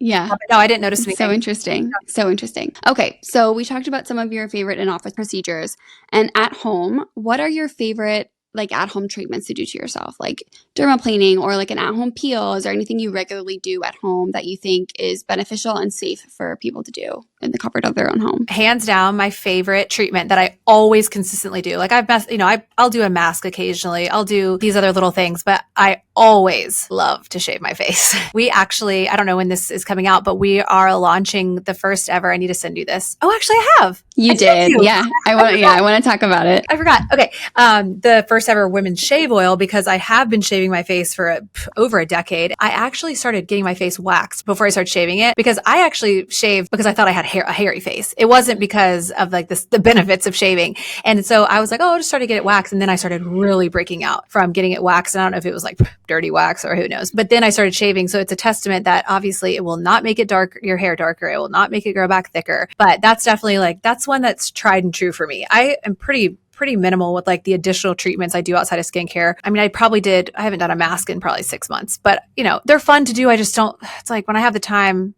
Yeah. No, I didn't notice anything. So interesting. So interesting. Okay. So we talked about some of your favorite in-office procedures. And at home, what are your favorite like at-home treatments to do to yourself? Like dermaplaning or like an at-home peel? Is there anything you regularly do at home that you think is beneficial and safe for people to do in the comfort of their own home? Hands down, my favorite treatment that I always consistently do. Like I'll do a mask occasionally. I'll do these other little things, but I always love to shave my face. We actually, I don't know when this is coming out, but we are launching the first ever. I need to send you this. Oh, actually I have. You did. Yeah. I want to talk about it. I forgot. Okay. The first ever women's shave oil, because I have been shaving my face for over a decade. I actually started getting my face waxed before I started shaving it because I actually shaved because I thought I had a hairy face. It wasn't because of like the benefits of shaving. And so I was like, oh, I'll just start to get it waxed. And then I started really breaking out from getting it waxed. And I don't know if it was like dirty wax or who knows. But then I started shaving. So it's a testament that obviously it will not make it dark, your hair darker. It will not make it grow back thicker. But that's definitely like, that's one that's tried and true for me. I am pretty minimal with like the additional treatments I do outside of skincare. I mean, I haven't done a mask in probably 6 months, but you know, they're fun to do. I just don't, it's like when I have the time,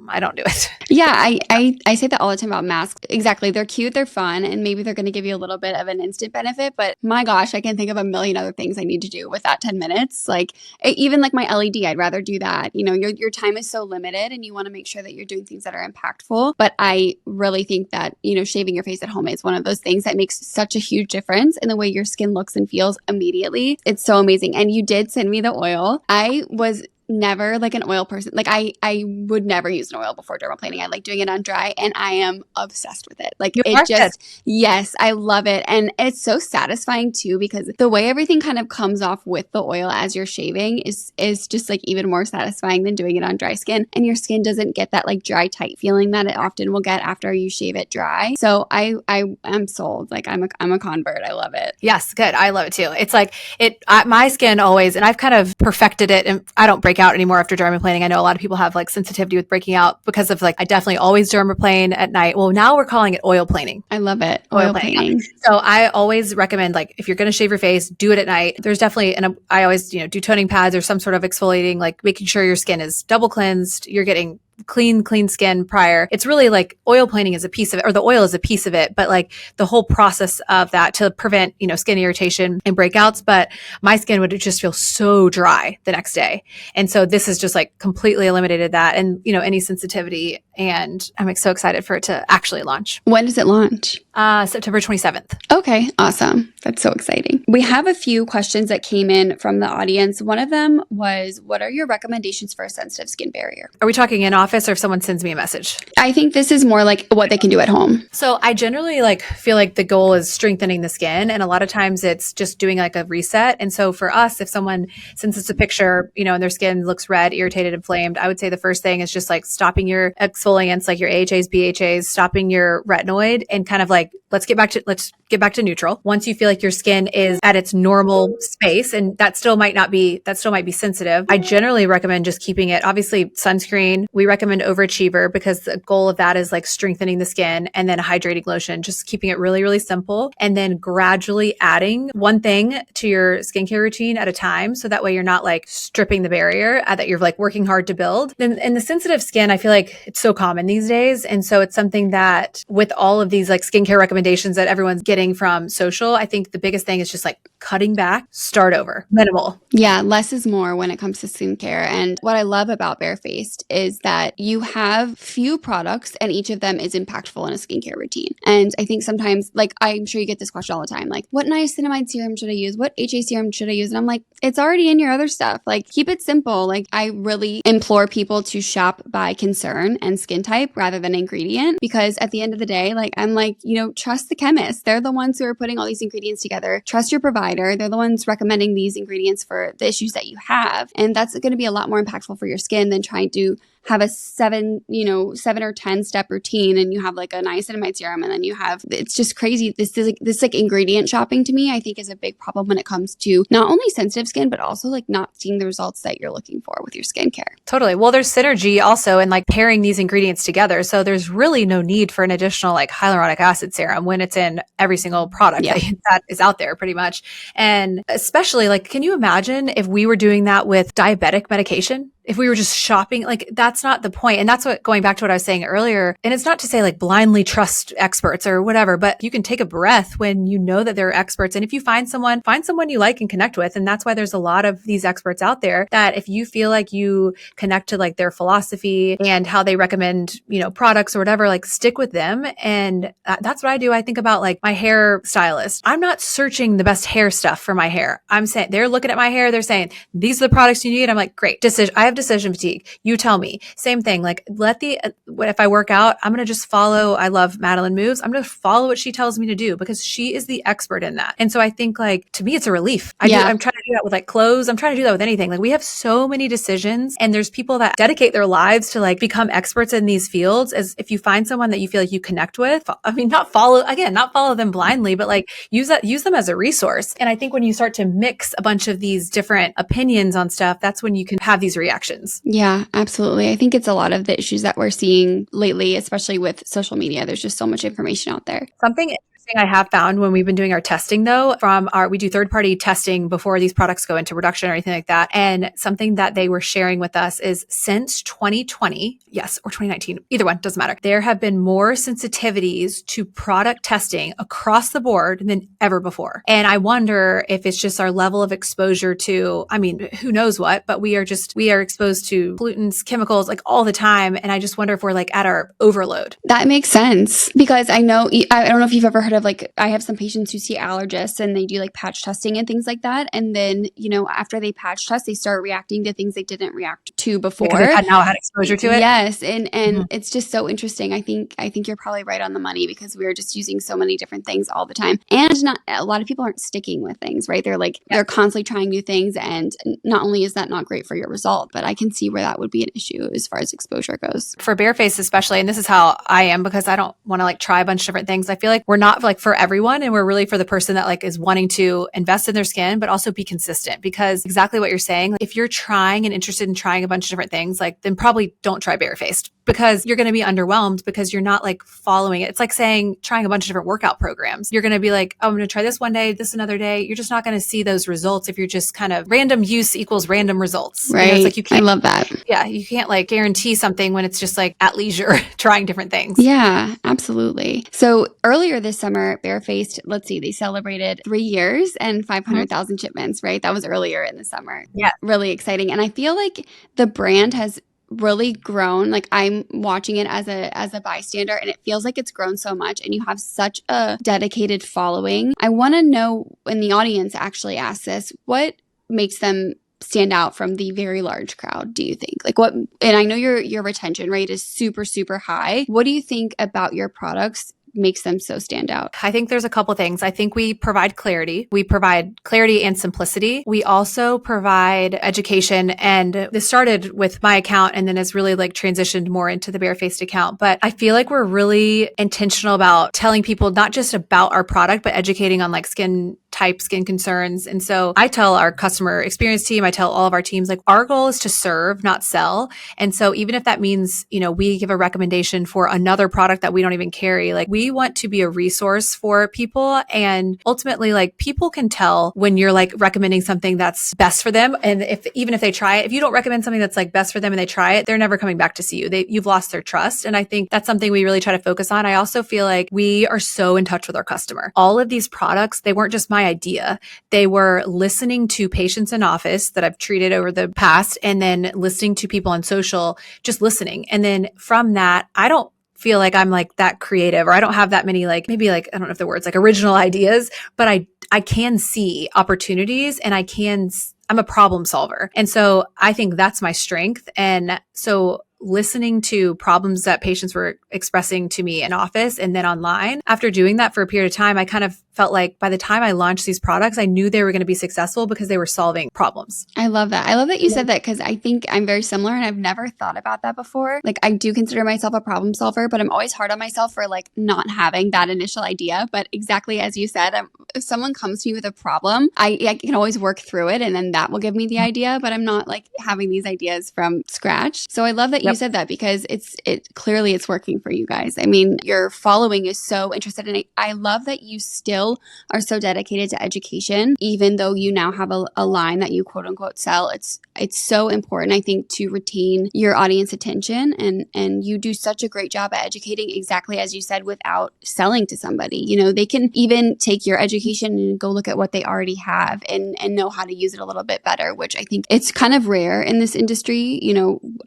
I don't do it. Yeah, I say that all the time about masks. Exactly. They're cute, they're fun, and maybe they're going to give you a little bit of an instant benefit. But my gosh, I can think of a million other things I need to do with that 10 minutes. Like even like my LED, I'd rather do that. You know, your time is so limited and you want to make sure that you're doing things that are impactful. But I really think that, you know, shaving your face at home is one of those things that makes such a huge difference in the way your skin looks and feels immediately. It's so amazing. And you did send me the oil. I was never like an oil person. Like I would never use an oil before dermaplaning. I like doing it on dry and I am obsessed with it. Like it just, yes, I love it. And it's so satisfying too, because the way everything kind of comes off with the oil as you're shaving is just like even more satisfying than doing it on dry skin. And your skin doesn't get that like dry, tight feeling that it often will get after you shave it dry. So I am sold. Like I'm a convert. I love it. Yes. Good. I love it too. It's like my skin always, and I've kind of perfected it and I don't break out anymore after dermaplaning. I know a lot of people have like sensitivity with breaking out because of like, I definitely always dermaplane at night. Well, now we're calling it oil planing. I love it. Oil planing. So I always recommend like, if you're going to shave your face, do it at night. There's definitely, and I always, you know, do toning pads or some sort of exfoliating, like making sure your skin is double cleansed. You're getting clean skin prior. It's really like oil planing is a piece of it, or the oil is a piece of it, but like the whole process of that to prevent, you know, skin irritation and breakouts. But my skin would just feel so dry the next day. And so this has just like completely eliminated that and, you know, any sensitivity. And I'm like so excited for it to actually launch. When does it launch? September 27th. Okay, awesome. That's so exciting. We have a few questions that came in from the audience. One of them was, what are your recommendations for a sensitive skin barrier? Are we talking in office or if someone sends me a message? I think this is more like what they can do at home. So I generally like feel like the goal is strengthening the skin. And a lot of times it's just doing like a reset. And so for us, if someone sends us a picture, you know, and their skin looks red, irritated, inflamed, I would say the first thing is just like stopping your exfoliants, like your AHAs, BHAs, stopping your retinoid and kind of like, let's get back to neutral. Once you feel like your skin is at its normal space, and that still might be sensitive, I generally recommend just keeping it. Obviously, sunscreen, we recommend Overachiever because the goal of that is like strengthening the skin, and then a hydrating lotion, just keeping it really, really simple. And then gradually adding one thing to your skincare routine at a time. So that way you're not like stripping the barrier that you're like working hard to build. Then in the sensitive skin, I feel like it's so common these days. And so it's something that with all of these like skincare recommendations that everyone's getting from social, I think the biggest thing is just like cutting back, start over, minimal. Yeah, less is more when it comes to skincare. And what I love about Barefaced is that you have few products and each of them is impactful in a skincare routine. And I think sometimes, like, I'm sure you get this question all the time, like, what niacinamide serum should I use? What HA serum should I use? And I'm like, it's already in your other stuff. Like, keep it simple. Like, I really implore people to shop by concern and skin type rather than ingredient, because at the end of the day, like, I'm like, you know, trust the chemist. They're the ones who are putting all these ingredients together. Trust your provider. They're the ones recommending these ingredients for the issues that you have. And that's going to be a lot more impactful for your skin than trying to have a 7 or 10 step routine and you have like a niacinamide serum and then you have, it's just crazy. This like ingredient shopping to me, I think is a big problem when it comes to not only sensitive skin, but also like not seeing the results that you're looking for with your skincare. Totally. Well, there's synergy also in like pairing these ingredients together. So there's really no need for an additional like hyaluronic acid serum when it's in every single product that is out there pretty much. And especially like, can you imagine if we were doing that with diabetic medication? If we were just shopping, like that's not the point. And that's what, going back to what I was saying earlier, and it's not to say like blindly trust experts or whatever, but you can take a breath when you know that they're experts. And if you find someone you like and connect with. And that's why there's a lot of these experts out there that if you feel like you connect to like their philosophy and how they recommend, you know, products or whatever, like stick with them. And that's what I do. I think about like my hair stylist. I'm not searching the best hair stuff for my hair. I'm saying they're looking at my hair. They're saying, these are the products you need. I'm like, great decision. I have decision fatigue. You tell me. Same thing. Like if I work out, I'm going to just follow. I love Madeline Moves. I'm going to follow what she tells me to do because she is the expert in that. And so I think like, to me, it's a relief. I'm trying to do that with like clothes. I'm trying to do that with anything. Like we have so many decisions, and there's people that dedicate their lives to like become experts in these fields. As if you find someone that you feel like you connect with, I mean, not follow them blindly, but like use them as a resource. And I think when you start to mix a bunch of these different opinions on stuff, that's when you can have these reactions. Yeah, absolutely. I think it's a lot of the issues that we're seeing lately, especially with social media. There's just so much information out there. Something interesting I have found when we've been doing our testing though, we do third-party testing before these products go into production or anything like that. And something that they were sharing with us is since 2020, yes, or 2019, either one, doesn't matter. There have been more sensitivities to product testing across the board than ever before. And I wonder if it's just our level of exposure to, I mean, who knows what, but we are exposed to pollutants, chemicals, like all the time. And I just wonder if we're like at our overload. That makes sense because I don't know if you've ever heard of like, I have some patients who see allergists and they do like patch testing and things like that. And then, after they patch test, they start reacting to things they didn't react to before. Because they've now had exposure to it. Yes. And it's just so interesting. I think you're probably right on the money because we're just using so many different things all the time. And not a lot of people aren't sticking with things, right? They're like, they're constantly trying new things. And not only is that not great for your result, but I can see where that would be an issue as far as exposure goes. For Barefaced especially, and this is how I am because I don't want to like try a bunch of different things. I feel like we're not like for everyone, and we're really for the person that like is wanting to invest in their skin, but also be consistent, because exactly what you're saying, if you're trying and interested in trying a bunch of different things, like then probably don't try Barefaced, because you're going to be underwhelmed because you're not like following it. It's like saying trying a bunch of different workout programs. You're going to be like, oh, I'm going to try this one day, this another day. You're just not going to see those results if you're just kind of random use equals random results. Right. It's like you can't, I love that. Yeah. You can't like guarantee something when it's just like at leisure trying different things. Yeah, absolutely. So earlier this summer, Barefaced, let's see, they celebrated 3 years and 500,000 shipments, right? That was earlier in the summer. Yeah. Really exciting. And I feel like the brand has really grown. Like I'm watching it as a bystander, and it feels like it's grown so much, and you have such a dedicated following. I want to know, and the audience actually asks this, what makes them stand out from the very large crowd, do you think? Like what, and I know your retention rate is super, super high. What do you think about your products makes them so stand out? I think there's a couple things. I think we provide clarity. We provide clarity and simplicity. We also provide education. And this started with my account and then has really like transitioned more into the Barefaced account. But I feel like we're really intentional about telling people not just about our product, but educating on like skin type, skin concerns. And so I tell our customer experience team, I tell all of our teams, like our goal is to serve, not sell. And so even if that means, we give a recommendation for another product that we don't even carry, like we want to be a resource for people. And ultimately, like people can tell when you're like recommending something that's best for them. And even if they try it, if you don't recommend something that's like best for them and they try it, they're never coming back to see you. You've lost their trust. And I think that's something we really try to focus on. I also feel like we are so in touch with our customer. All of these products, they weren't just my idea. They were listening to patients in office that I've treated over the past, and then listening to people on social, just listening. And then from that, I don't feel like I'm like that creative, or I don't have that many, like maybe like, I don't know if the word's like original ideas, but I can see opportunities, and I'm a problem solver. And so I think that's my strength. And so listening to problems that patients were expressing to me in office and then online, after doing that for a period of time, I kind of felt like by the time I launched these products, I knew they were going to be successful because they were solving problems. I love that. I love that you said that, because I think I'm very similar, and I've never thought about that before. Like I do consider myself a problem solver, but I'm always hard on myself for like not having that initial idea. But exactly as you said, if someone comes to me with a problem, I can always work through it, and then that will give me the idea, but I'm not like having these ideas from scratch. So I love that you said that, because clearly it's working for you guys. I mean, your following is so interested in it. I love that you still are so dedicated to education, even though you now have a line that you quote unquote sell. It's so important, I think, to retain your audience attention, and you do such a great job at educating, exactly as you said, without selling to somebody. They can even take your education and go look at what they already have and know how to use it a little bit better, which I think it's kind of rare in this industry.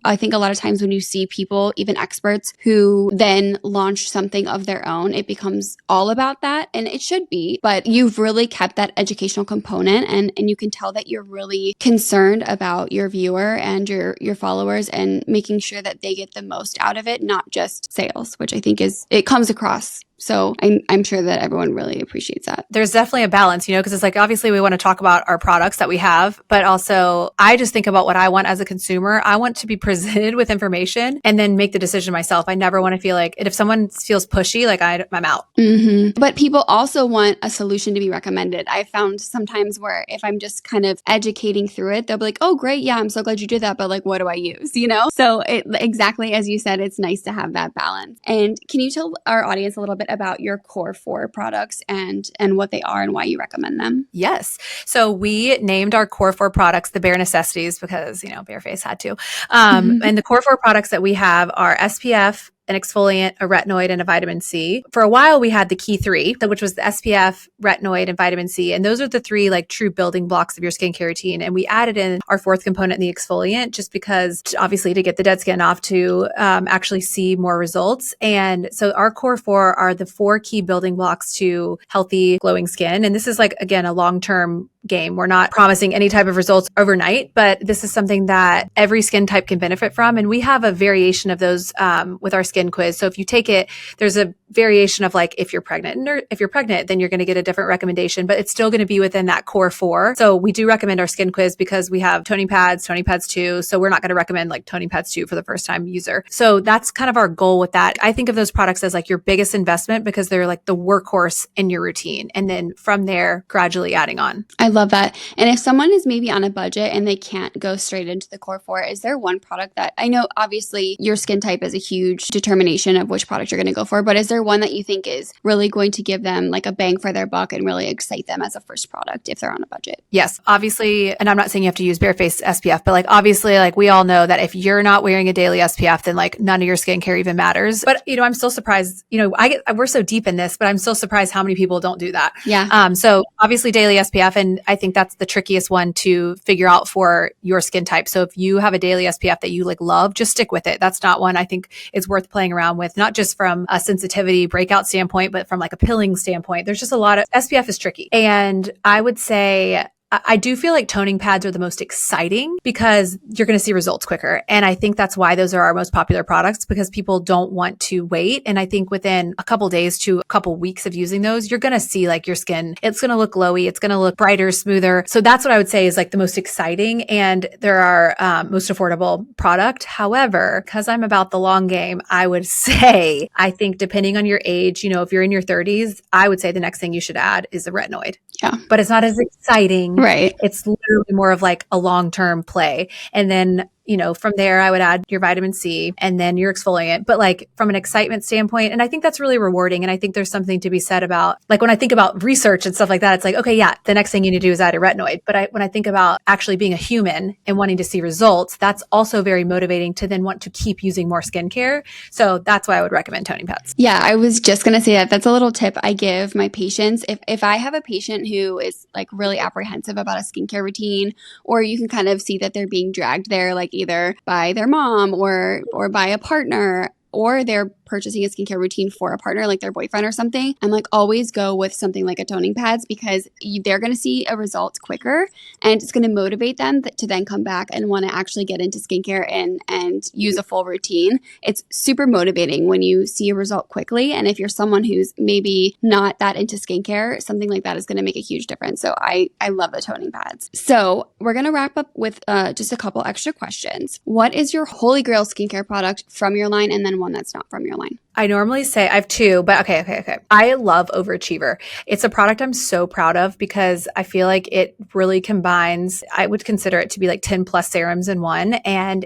I think a lot of times when you see people, even experts, who then launch something of their own, it becomes all about that, and it should be, but you've really kept that educational component, and you can tell that you're really concerned about your viewer and your followers, and making sure that they get the most out of it, not just sales, which I think it comes across So I'm sure that everyone really appreciates that. There's definitely a balance, because it's like, obviously we want to talk about our products that we have, but also I just think about what I want as a consumer. I want to be presented with information and then make the decision myself. I never want to feel like, if someone feels pushy, like I'm out. Mm-hmm. But people also want a solution to be recommended. I found sometimes where if I'm just kind of educating through it, they'll be like, oh, great. Yeah, I'm so glad you did that. But like, what do I use? So exactly as you said, it's nice to have that balance. And can you tell our audience a little bit about your core 4 products and what they are and why you recommend them? Yes. So we named our core 4 products the bare necessities because, Barefaced had to. And the core 4 products that we have are SPF, an exfoliant, a retinoid, and a vitamin C. For a while, we had the key 3, which was the SPF, retinoid, and vitamin C. And those are the 3 like true building blocks of your skincare routine. And we added in our 4th component, the exfoliant, just because obviously to get the dead skin off to actually see more results. And so our core 4 are the 4 key building blocks to healthy, glowing skin. And this is like, again, a long-term game. We're not promising any type of results overnight, but this is something that every skin type can benefit from. And we have a variation of those with our skin quiz. So if you take it, there's a variation of like, if you're pregnant, then you're going to get a different recommendation, but it's still going to be within that core 4. So we do recommend our skin quiz because we have toning pads 2. So we're not going to recommend like toning pads 2 for the first time user. So that's kind of our goal with that. I think of those products as like your biggest investment because they're like the workhorse in your routine. And then from there, gradually adding on. I love that. And if someone is maybe on a budget and they can't go straight into the core 4, is there one product that I know obviously your skin type is a huge determination of which product you're going to go for, but is there one that you think is really going to give them like a bang for their buck and really excite them as a first product if they're on a budget? Yes, obviously. And I'm not saying you have to use Barefaced SPF, but like obviously like we all know that if you're not wearing a daily SPF, then like none of your skincare even matters. But I'm still surprised, we're so deep in this, but I'm still surprised how many people don't do that. Yeah. So obviously daily SPF, and I think that's the trickiest one to figure out for your skin type. So if you have a daily SPF that you like love, just stick with it. That's not one I think is worth playing around with, not just from a sensitivity breakout standpoint, but from like a pilling standpoint. There's just a lot of SPF is tricky. And I would say I do feel like toning pads are the most exciting because you're going to see results quicker. And I think that's why those are our most popular products because people don't want to wait. And I think within a couple days to a couple weeks of using those, you're going to see like your skin, it's going to look glowy. It's going to look brighter, smoother. So that's what I would say is like the most exciting and they're our most affordable product. However, because I'm about the long game, I would say, I think depending on your age, if you're in your 30s, I would say the next thing you should add is a retinoid. Yeah. But it's not as exciting. Right. It's literally more of like a long-term play. And then, from there, I would add your vitamin C and then your exfoliant. But like from an excitement standpoint, and I think that's really rewarding. And I think there's something to be said about like when I think about research and stuff like that, it's like, okay, yeah, the next thing you need to do is add a retinoid. But when I think about actually being a human and wanting to see results, that's also very motivating to then want to keep using more skincare. So that's why I would recommend toning pads. Yeah, I was just going to say that. That's a little tip I give my patients. If I have a patient who is like really apprehensive about a skincare routine, or you can kind of see that they're being dragged there, like either by their mom or by a partner, or they're purchasing a skincare routine for a partner, like their boyfriend or something, I'm like, always go with something like a toning pads because they're going to see a result quicker and it's going to motivate them to then come back and want to actually get into skincare and use a full routine. It's super motivating when you see a result quickly. And if you're someone who's maybe not that into skincare, something like that is going to make a huge difference. So I love the toning pads. So we're going to wrap up with just a couple extra questions. What is your holy grail skincare product from your line and then one that's not from your line? I normally say I have 2, but okay. I love Overachiever. It's a product I'm so proud of because I feel like it really combines, I would consider it to be like 10 plus serums in one. And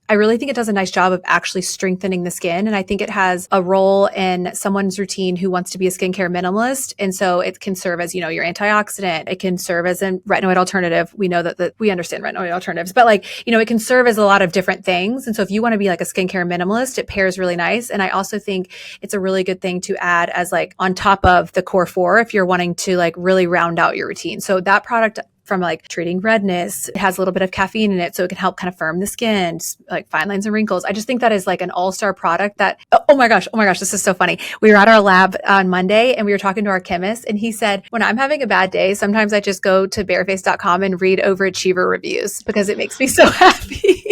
I really think it does a nice job of actually strengthening the skin. And I think it has a role in someone's routine who wants to be a skincare minimalist. And so it can serve as, your antioxidant. It can serve as a retinoid alternative. We know that we understand retinoid alternatives, but it can serve as a lot of different things. And so if you want to be like a skincare minimalist, it pairs really nice. And I also think it's a really good thing to add as like on top of the core 4 if you're wanting to like really round out your routine. So that product from like treating redness, it has a little bit of caffeine in it, so it can help kind of firm the skin, like fine lines and wrinkles. I just think that is like an all-star product that, oh my gosh, this is so funny. We were at our lab on Monday and we were talking to our chemist and he said, when I'm having a bad day, sometimes I just go to barefaced.com and read Overachiever reviews because it makes me so happy.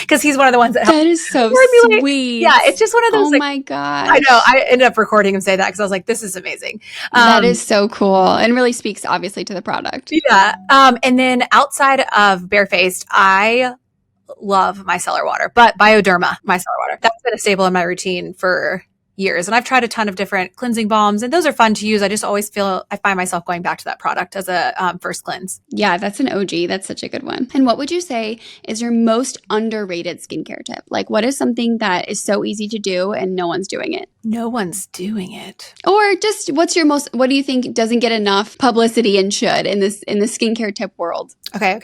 because he's one of the ones that That is so formulate. sweet. Yeah, it's just one of those. Oh like, my gosh. I know. I ended up recording him say that because I was like, this is amazing. That is so cool and really speaks obviously to the product. Yeah. And then outside of Barefaced, I love micellar water, but Bioderma micellar water. That's been a staple in my routine for years. And I've tried a ton of different cleansing balms, and those are fun to use. I just always feel I find myself going back to that product as a first cleanse. Yeah, that's an OG. That's such a good one. And what would you say is your most underrated skincare tip? Like, what is something that is so easy to do and no one's doing it? No one's doing it. Or just what do you think doesn't get enough publicity and should in the skincare tip world? Okay.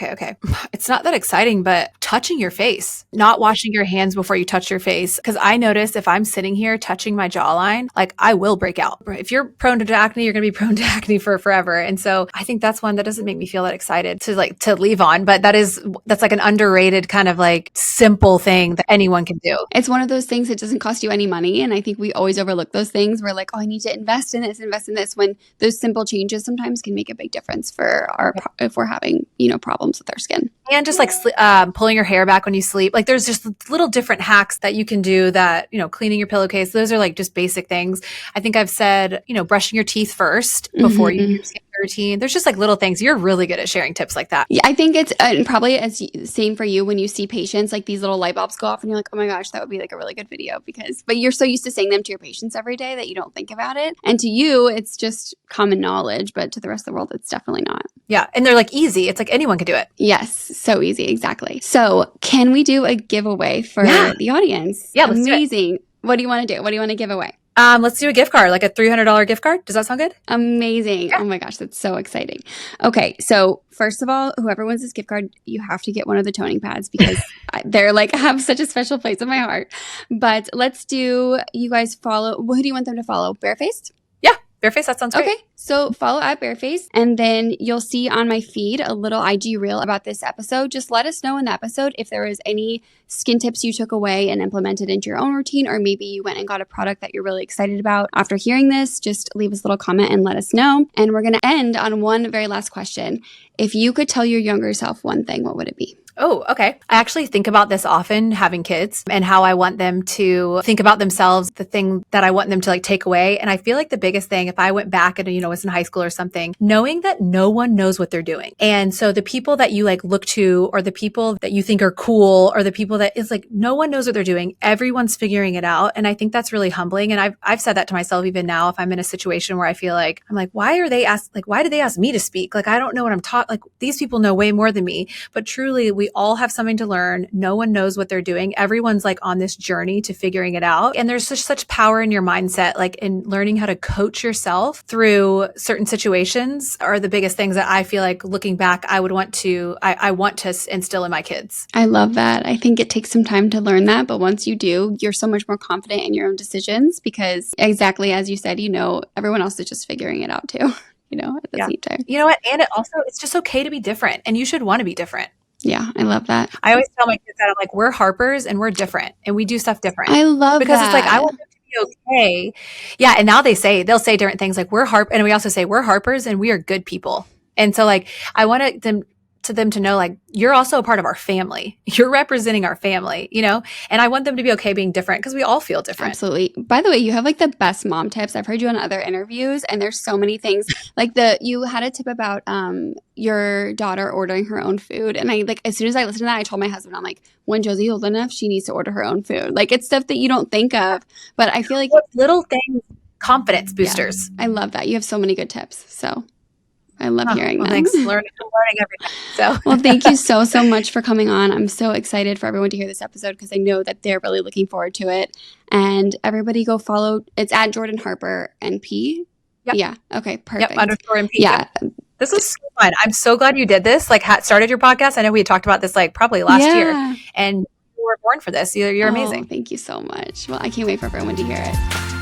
It's not that exciting, but touching your face, not washing your hands before you touch your face. Because I notice if I'm sitting here touching my jawline, like I will break out. If you're prone to acne, you're going to be prone to acne for forever. And so I think that's one that doesn't make me feel that excited to leave on. But that's like an underrated kind of like simple thing that anyone can do. It's one of those things that doesn't cost you any money. And I think we always overlook those things. We're like, oh, I need to invest in this, when those simple changes sometimes can make a big difference for if we're having, problems with our skin. And just like pulling your hair back when you sleep. Like there's just little different hacks that you can do that, cleaning your pillowcase. Those are like just basic things. I think I've said, brushing your teeth first before you do your skincare routine. There's just like little things. You're really good at sharing tips like that. Yeah, I think it's probably as same for you when you see patients, like these little light bulbs go off and you're like, oh my gosh, that would be like a really good video but you're so used to saying them to your patients every day that you don't think about it. And to you, it's just common knowledge, but to the rest of the world, it's definitely not. Yeah. And they're like easy. It's like anyone can do it. Yes. So easy. Exactly. So can we do a giveaway for the audience? Yeah. Let's Amazing. do it. What do you want to do? What do you want to give away? Let's do a gift card, like a $300 gift card. Does that sound good? Amazing. Yeah. Oh my gosh, that's so exciting. Okay, so first of all, whoever wins this gift card, you have to get one of the toning pads because they're like have such a special place in my heart. But let's do, you guys follow, who do you want them to follow? Barefaced? Yeah, Barefaced, that sounds great. Okay, so follow at Barefaced, and then you'll see on my feed a little IG reel about this episode. Just let us know in the episode if there was any skin tips you took away and implemented into your own routine, or maybe you went and got a product that you're really excited about. After hearing this, just leave us a little comment and let us know. And we're going to end on one very last question. If you could tell your younger self one thing, what would it be? Oh, okay. I actually think about this often, having kids, and how I want them to think about themselves, the thing that I want them to like take away. And I feel like the biggest thing, if I went back and, was in high school or something, knowing that no one knows what they're doing. And so the people that you like look to, or the people that you think are cool, or the people that is like, no one knows what they're doing. Everyone's figuring it out. And I think that's really humbling. And I've said that to myself even now, if I'm in a situation where I feel like, I'm like, why did they ask me to speak? Like, I don't know what I'm taught. Like these people know way more than me, but truly we all have something to learn. No one knows what they're doing. Everyone's like on this journey to figuring it out. And there's such power in your mindset, like in learning how to coach yourself through certain situations are the biggest things that I feel like looking back, I want to instill in my kids. I love that. I think it takes some time to learn that, but once you do, you're so much more confident in your own decisions because exactly as you said, everyone else is just figuring it out too, at the same time. You know what? And it's just okay to be different, and you should want to be different. Yeah, I love that. I always tell my kids that I'm like, we're Harpers and we're different and we do stuff different. I love because that. It's like, I want them to be okay. Yeah. And now they'll say different things like we're and we also say we're Harpers and we are good people. And so like, I wanted them to know, like, you're also a part of our family. You're representing our family, and I want them to be okay being different because we all feel different. Absolutely. By the way, you have like the best mom tips. I've heard you on other interviews and there's so many things like you had a tip about your daughter ordering her own food. And I like, as soon as I listened to that, I told my husband, I'm like, when Josie's old enough, she needs to order her own food. Like it's stuff that you don't think of, but I feel like little things, confidence boosters. Yeah, I love that. You have so many good tips. So I love hearing that. Thanks. Learning everything. So, well, thank you so much for coming on. I'm so excited for everyone to hear this episode because I know that they're really looking forward to it. And everybody go follow. It's at Jordan Harper NP. Yep. Yeah. Okay. Perfect. Yep. _NP. Yeah. Yep. This was so fun. I'm so glad you did this. Like, started your podcast. I know we had talked about this like probably last year, and you were born for this. You're amazing. Thank you so much. Well, I can't wait for everyone to hear it.